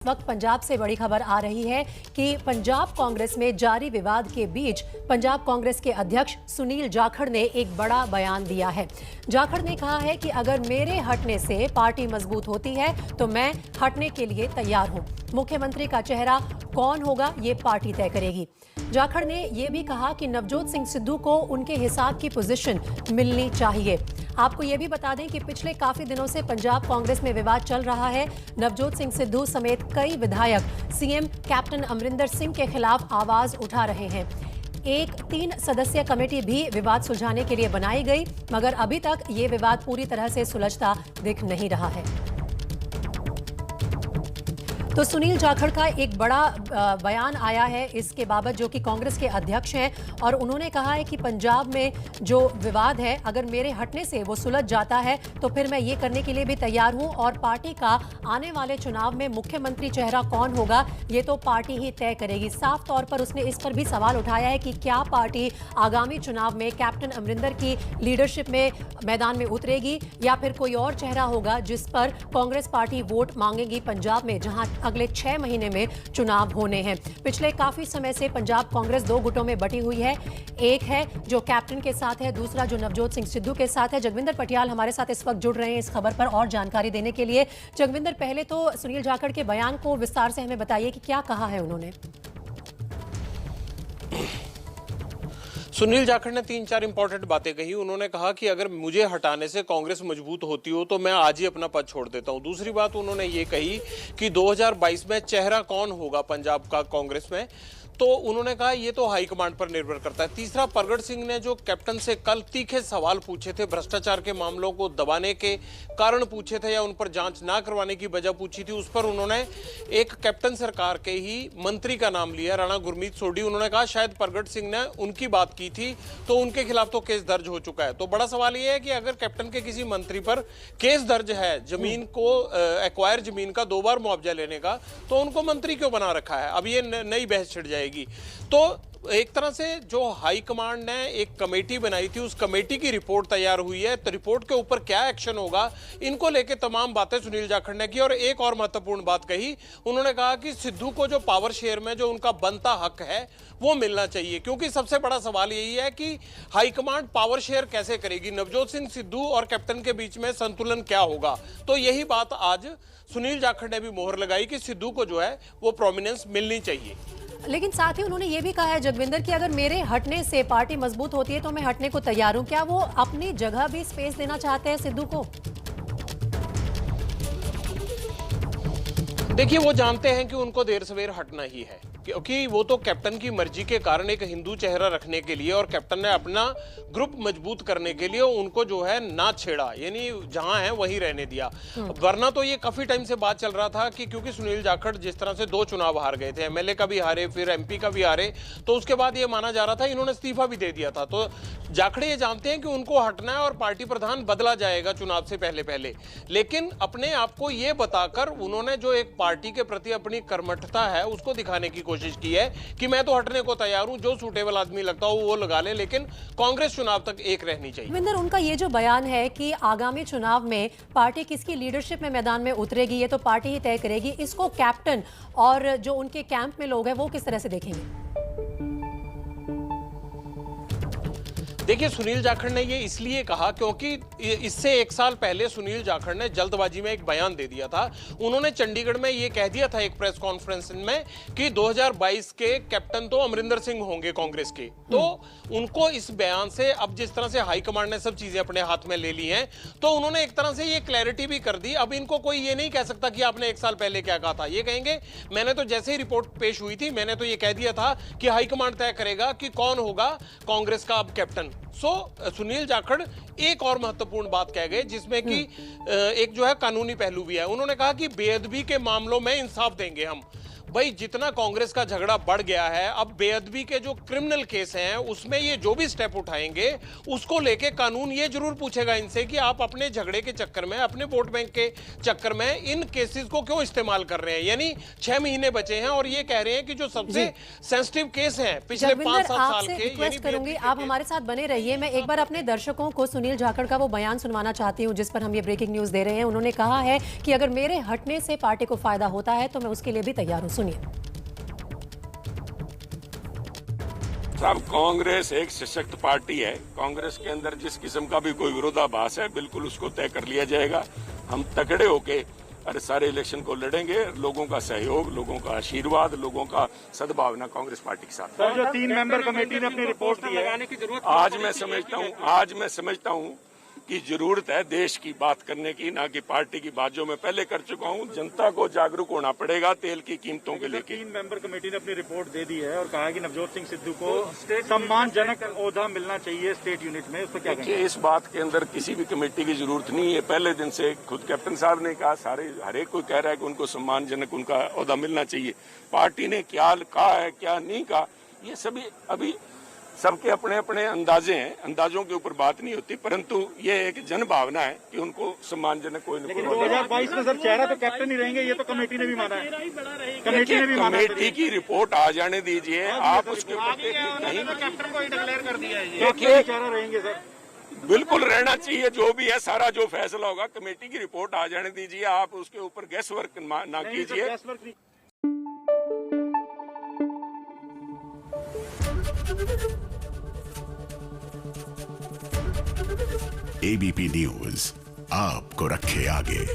वक्त पंजाब से बड़ी खबर आ रही है कि पंजाब कांग्रेस में जारी विवाद के बीच पंजाब कांग्रेस के अध्यक्ष सुनील जाखड़ ने एक बड़ा बयान दिया है। जाखड़ ने कहा है कि अगर मेरे हटने से पार्टी मजबूत होती है तो मैं हटने के लिए तैयार हूं। मुख्यमंत्री का चेहरा कौन होगा ये पार्टी तय करेगी। जाखड़ ने यह भी कहा कि नवजोत सिंह सिद्धू को उनके हिसाब की पोजीशन मिलनी चाहिए। आपको यह भी बता दें कि पिछले काफी दिनों से पंजाब कांग्रेस में विवाद चल रहा है। नवजोत सिंह सिद्धू समेत कई विधायक सीएम कैप्टन अमरिंदर सिंह के खिलाफ आवाज उठा रहे हैं। एक 3 सदस्यीय कमेटी भी विवाद सुलझाने के लिए बनाई गई, मगर अभी तक ये विवाद पूरी तरह से सुलझता दिख नहीं रहा है। तो सुनील जाखड़ का एक बड़ा बयान आया है इसके बाबत, जो कि कांग्रेस के अध्यक्ष हैं, और उन्होंने कहा है कि पंजाब में जो विवाद है अगर मेरे हटने से वो सुलझ जाता है तो फिर मैं ये करने के लिए भी तैयार हूं, और पार्टी का आने वाले चुनाव में मुख्यमंत्री चेहरा कौन होगा ये तो पार्टी ही तय करेगी। साफ तौर पर उसने इस पर भी सवाल उठाया है कि क्या पार्टी आगामी चुनाव में कैप्टन अमरिंदर की लीडरशिप में मैदान में उतरेगी या फिर कोई और चेहरा होगा जिस पर कांग्रेस पार्टी वोट मांगेगी पंजाब में, जहां अगले 6 महीने में चुनाव होने हैं। पिछले काफी समय से पंजाब कांग्रेस 2 गुटों में बटी हुई है। एक है जो कैप्टन के साथ है, दूसरा जो नवजोत सिंह सिद्धू के साथ है। जगविंदर पटियाल हमारे साथ इस वक्त जुड़ रहे हैं इस खबर पर और जानकारी देने के लिए। जगविंदर, पहले तो सुनील जाखड़ के बयान को विस्तार से हमें बताइए कि क्या कहा है उन्होंने। सुनील जाखड़ ने 3-4 इंपॉर्टेंट बातें कही। उन्होंने कहा कि अगर मुझे हटाने से कांग्रेस मजबूत होती हो तो मैं आज ही अपना पद छोड़ देता हूं। दूसरी बात उन्होंने ये कही कि 2022 में चेहरा कौन होगा पंजाब का कांग्रेस में, तो उन्होंने कहा ये तो हाईकमांड पर निर्भर करता है। तीसरा, प्रगट सिंह ने जो कैप्टन से कल तीखे सवाल पूछे थे, भ्रष्टाचार के मामलों को दबाने के कारण पूछे थे या उन पर जांच ना करवाने की वजह पूछी थी, उस पर उन्होंने एक कैप्टन सरकार के ही मंत्री का नाम लिया, राणा गुरमीत सोढी। उन्होंने कहा शायद प्रगट सिंह ने उनकी बात की थी तो उनके खिलाफ तो केस दर्ज हो चुका है। तो बड़ा सवाल यह है कि अगर कैप्टन के किसी मंत्री पर केस दर्ज है जमीन को एक्वायर जमीन का 2 बार मुआवजा लेने का, तो उनको मंत्री क्यों बना रखा है। अब ये नई बहस छिड़ जाएगी। तो एक तरह से जो हाई कमांड ने एक कमेटी बनाई थी, उस कमेटी की रिपोर्ट तैयार हुई है, तो रिपोर्ट के ऊपर क्या एक्शन होगा इनको लेके तमाम बातें सुनील जाखड़ ने की। और एक और महत्वपूर्ण बात कही, उन्होंने कहा कि सिद्धू को जो पावर शेयर में जो उनका बनता हक है वो मिलना चाहिए, क्योंकि सबसे बड़ा सवाल यही है कि हाईकमांड पावर शेयर कैसे करेगी, नवजोत सिंह सिद्धू और कैप्टन के बीच में संतुलन क्या होगा। तो यही बात आज सुनील जाखड़ ने भी मोहर लगाई कि सिद्धू को जो है वो प्रोमिनेंस मिलनी चाहिए। लेकिन साथ ही उन्होंने ये भी कहा है जगविंदर कि अगर मेरे हटने से पार्टी मजबूत होती है तो मैं हटने को तैयार हूं। क्या वो अपनी जगह भी स्पेस देना चाहते हैं सिद्धू को? देखिए, वो जानते हैं कि उनको देर सवेर हटना ही है, क्योंकि वो तो कैप्टन की मर्जी के कारण एक हिंदू चेहरा रखने के लिए और कैप्टन ने अपना ग्रुप मजबूत करने के लिए उनको जो है ना छेड़ा, यानी जहां है वहीं रहने दिया। वरना तो ये काफी टाइम से बात चल रहा था कि क्योंकि सुनील जाखड़ जिस तरह से 2 चुनाव हार गए थे, एमएलए का भी हारे फिर एमपी का भी हारे, तो उसके बाद ये माना जा रहा था इन्होंने इस्तीफा भी दे दिया था। तो जाखड़ ये जानते हैं कि उनको हटना है और पार्टी प्रधान बदला जाएगा चुनाव से पहले, लेकिन अपने आप को ये बताकर उन्होंने जो एक पार्टी के प्रति अपनी कर्मठता है उसको दिखाने की कोशिश की है कि मैं तो हटने को तैयार हूं, जो सूटेबल आदमी लगता हो वो लगा ले, लेकिन कांग्रेस चुनाव तक एक रहनी चाहिए। विंदर, उनका ये जो बयान है कि आगामी चुनाव में पार्टी किसकी लीडरशिप में मैदान में उतरेगी ये तो पार्टी ही तय करेगी, इसको कैप्टन और जो उनके कैंप में लोग हैं वो किस तरह से देखेंगे? देखिए, सुनील जाखड़ ने ये इसलिए कहा क्योंकि इससे 1 साल पहले सुनील जाखड़ ने जल्दबाजी में एक बयान दे दिया था। उन्होंने चंडीगढ़ में ये कह दिया था एक प्रेस कॉन्फ्रेंस में कि 2022 के कैप्टन तो अमरिंदर सिंह होंगे कांग्रेस के। तो उनको इस बयान से, अब जिस तरह से हाईकमांड ने सब चीजें अपने हाथ में ले ली हैं, तो उन्होंने एक तरह से ये क्लैरिटी भी कर दी। अब इनको कोई ये नहीं कह सकता कि आपने 1 साल पहले क्या कहा था। ये कहेंगे मैंने तो जैसे ही रिपोर्ट पेश हुई थी मैंने तो ये कह दिया था कि हाईकमांड तय करेगा कि कौन होगा कांग्रेस का अब कैप्टन। सुनील जाखड़ एक और महत्वपूर्ण बात कह गए जिसमें कि एक जो है कानूनी पहलू भी है। उन्होंने कहा कि बेअदबी के मामलों में इंसाफ देंगे हम। भाई जितना कांग्रेस का झगड़ा बढ़ गया है, अब बेअदबी के जो क्रिमिनल केस हैं उसमें ये जो भी स्टेप उठाएंगे उसको लेके कानून ये जरूर पूछेगा इनसे कि आप अपने झगड़े के चक्कर में, अपने वोट बैंक के चक्कर में इन केसेस को क्यों इस्तेमाल कर रहे हैं। यानी 6 महीने बचे हैं और ये कह रहे हैं कि जो सबसे सेंसिटिव केस हैं पिछले 5-7 साल के। रिक्वेस्ट करूंगी आप हमारे साथ बने रहिए। मैं एक बार अपने दर्शकों को सुनील जाखड़ का वो बयान सुनवाना चाहती हूं जिस पर हम ये ब्रेकिंग न्यूज दे रहे हैं। उन्होंने कहा है कि अगर मेरे हटने से पार्टी को फायदा होता है तो मैं उसके लिए भी तैयार हूं। सुनिए। साहब, कांग्रेस एक सशक्त पार्टी है। कांग्रेस के अंदर जिस किस्म का भी कोई विरोधाभास है बिल्कुल उसको तय कर लिया जाएगा। हम तगड़े होके अरे सारे इलेक्शन को लड़ेंगे। लोगों का सहयोग, लोगों का आशीर्वाद, लोगों का सद्भावना कांग्रेस पार्टी के साथ। सर, जो 3 मेंबर कमेटी ने अपनी रिपोर्ट दी है, आज मैं समझता हूं की जरूरत है देश की बात करने की, ना कि पार्टी की बात, जो मैं पहले कर चुका हूं। जनता को जागरूक होना पड़ेगा तेल की कीमतों के लेके। 3 मेंबर कमेटी ने अपनी रिपोर्ट दे दी है और कहा है कि नवजोत सिंह सिद्धू को सम्मानजनक ओहदा मिलना चाहिए स्टेट यूनिट में। उस पर क्या कहेंगे? इस बात के अंदर किसी भी कमेटी की जरूरत नहीं है। पहले दिन से खुद कैप्टन साहब ने कहा, सारे हर एक कोई कह रहा है कि उनको सम्मानजनक उनका ओहदा मिलना चाहिए। पार्टी ने क्या कहा है क्या नहीं कहा, ये सभी अभी सबके अपने अपने अंदाजे हैं। अंदाजों के ऊपर बात नहीं होती, परंतु ये एक जन भावना है कि उनको सम्मानजनक कोई लेकिन 2022 में सर चेहरा तो कैप्टन ही रहेंगे, ये तो कमेटी ने भी माना है। कमेटी की रिपोर्ट आ जाने दीजिए आप, उसके ऊपर नहीं कैप्टन को डिक्लेयर कर दिया है, चेहरा रहेंगे सर। बिल्कुल रहना चाहिए। जो भी है सारा जो फैसला होगा कमेटी की रिपोर्ट आ जाने दीजिए। आप उसके ऊपर गैस वर्क ना कीजिए। एबीपी न्यूज आपको रखे आगे।